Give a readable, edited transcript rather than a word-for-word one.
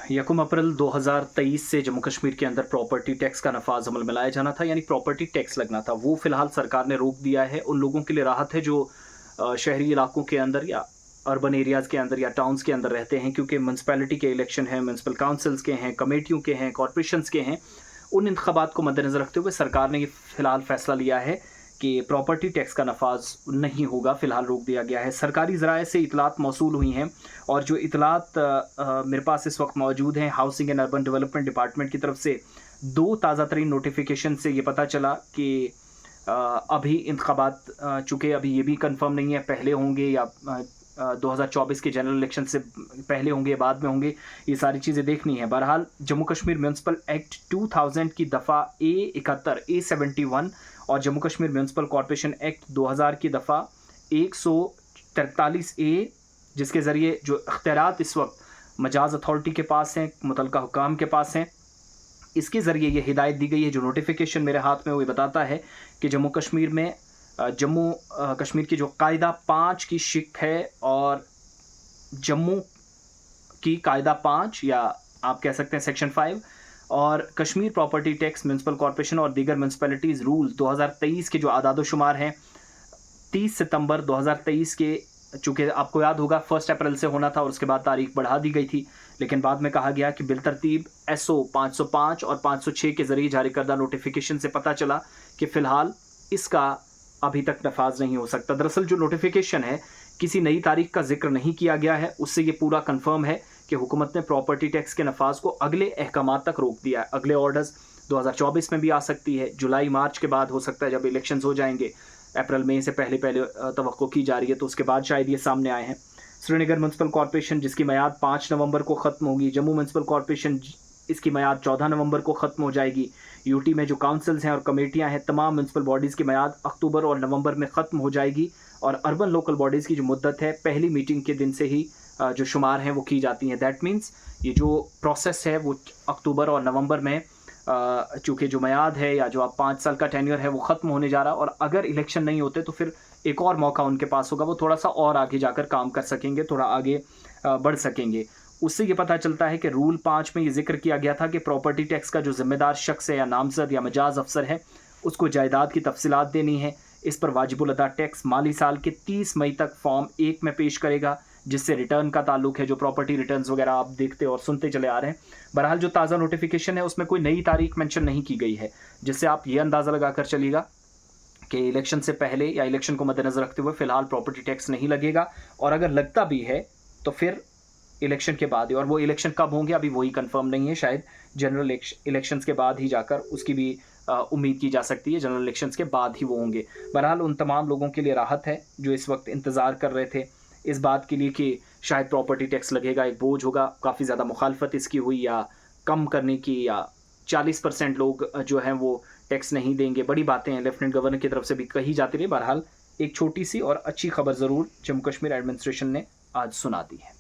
यकम अप्रैल 2023 से जम्मू कश्मीर के अंदर प्रॉपर्टी टैक्स का नफाज अमल में लाया जाना था, यानी प्रॉपर्टी टैक्स लगना था। वो फिलहाल सरकार ने रोक दिया है। उन लोगों के लिए राहत है जो शहरी इलाकों के अंदर या अर्बन एरियाज़ के अंदर या टाउन्स के अंदर रहते हैं, क्योंकि म्यूनसिपैलिटी के इलेक्शन हैं, म्यूनसिपल काउंसिल्स के हैं, कमेटियों के हैं, कॉरपोरेशंस के हैं। उन इंतखाबात को मद्देनज़र रखते हुए सरकार ने ये फ़िलहाल फ़ैसला लिया है कि प्रॉपर्टी टैक्स का नफाज नहीं होगा, फ़िलहाल रोक दिया गया है। सरकारी ज़राए से इतलात मौसूल हुई हैं और जो इतलात मेरे पास इस वक्त मौजूद हैं, housing and urban development department की तरफ से 2 ताज़ा तरीन नोटिफिकेशन से ये पता चला कि अभी इंतखाबात चूँकि अभी ये भी कंफर्म नहीं है पहले होंगे या 2024 के जनरल इलेक्शन से पहले होंगे या बाद में होंगे, ये सारी चीज़ें देखनी है। बहरहाल जम्मू कश्मीर म्यूनसिपल एक्ट 2000 की दफ़ा A71 A71 और Jammu Kashmir municipal corporation act 2000 की दफ़ा 143A, जिसके ज़रिए जो इख्तियारात इस वक्त मजाज अथॉरिटी के पास हैं, मुतलका हुकाम के पास हैं, इसके ज़रिए ये हिदायत दी गई है। जो नोटिफिकेशन मेरे हाथ में वो बताता है कि जम्मू कश्मीर में जम्मू कश्मीर की जो कायदा 5 की शिक है और जम्मू की कायदा 5 या आप कह सकते हैं सेक्शन 5 और Kashmir property tax municipal corporation और दीगर म्यूनसिपैलिटीज़ रूल 2023 के जो आदाद-ओ-शुमार हैं 30 सितंबर 2023 के, चूँकि आपको याद होगा 1 अप्रैल से होना था और उसके बाद तारीख बढ़ा दी गई थी, लेकिन बाद में कहा गया कि बिलतरतीब SO 505 और 506 के ज़रिए जारी करदा नोटिफिकेशन से पता चला कि फ़िलहाल इसका अभी तक नफाज नहीं हो सकता। दरअसल जो नोटिफिकेशन है किसी नई तारीख का जिक्र नहीं किया गया है, उससे ये पूरा कंफर्म है कि हुकूमत ने प्रॉपर्टी टैक्स के नफाज को अगले अहकामात तक रोक दिया है। अगले ऑर्डर्स 2024 में भी आ सकती है, जुलाई मार्च के बाद हो सकता है, जब इलेक्शंस हो जाएंगे। अप्रैल मई से पहले तवक्को की जा रही है, तो उसके बाद शायद ये सामने आए हैं। श्रीनगर म्यूनसिपल कॉरपोरेशन जिसकी मियाद 5 नवंबर को ख़त्म होगी, जम्मू म्यूनसिपल कॉरपोरेशन इसकी मियाद 14 नवंबर को ख़त्म हो जाएगी। यूटी में जो काउंसिल्स हैं और कमेटियां हैं, तमाम म्यूनसिपल बॉडीज़ की मियाद अक्टूबर और नवंबर में ख़त्म हो जाएगी और अर्बन लोकल बॉडीज़ की जो मुद्दत है पहली मीटिंग के दिन से ही जो शुमार हैं वो की जाती हैं। दैट मीन्स ये जो प्रोसेस है वो अक्टूबर और नवंबर में चूँकि जो मियाद है या जो आप 5 साल का टेन्योर है वो ख़त्म होने जा रहा है और अगर इलेक्शन नहीं होते तो फिर एक और मौका उनके पास होगा, वो थोड़ा सा और आगे जाकर काम कर सकेंगे, थोड़ा आगे बढ़ सकेंगे। उससे ये पता चलता है कि रूल 5 में ये जिक्र किया गया था कि प्रॉपर्टी टैक्स का जो ज़िम्मेदार शख्स है या नामज़द या मजाज अफसर है उसको जायदाद की तफसीलात देनी है। इस पर वाजिबुल अदा टैक्स माली साल के 30 मई तक फॉर्म 1 में पेश करेगा, जिससे रिटर्न का ताल्लुक है, जो प्रॉपर्टी रिटर्न्स वगैरह आप देखते और सुनते चले आ रहे हैं। बहरहाल जो ताज़ा नोटिफिकेशन है उसमें कोई नई तारीख मेंशन नहीं की गई है, जिससे आप ये अंदाज़ा लगा कर चलिएगा कि इलेक्शन से पहले या इलेक्शन को मद्देनज़र रखते हुए फ़िलहाल प्रॉपर्टी टैक्स नहीं लगेगा, और अगर लगता भी है तो फिर इलेक्शन के बाद ही, और वो इलेक्शन कब होंगे अभी वही कंफर्म नहीं है। शायद जनरल इलेक्शंस के बाद ही जाकर उसकी भी उम्मीद की जा सकती है, जनरल इलेक्शंस के बाद ही वो होंगे। बहरहाल उन तमाम लोगों के लिए राहत है जो इस वक्त इंतज़ार कर रहे थे इस बात के लिए कि शायद प्रॉपर्टी टैक्स लगेगा, एक बोझ होगा। काफ़ी ज़्यादा मुखालफत इसकी हुई या कम करने की, या 40% लोग जो हैं वो टैक्स नहीं देंगे। बड़ी बातें हैं लेफ्टिनेंट गवर्नर की तरफ से भी कही जाती रही। बहरहाल एक छोटी सी और अच्छी खबर ज़रूर जम्मू कश्मीर एडमिनिस्ट्रेशन ने आज सुना दी है।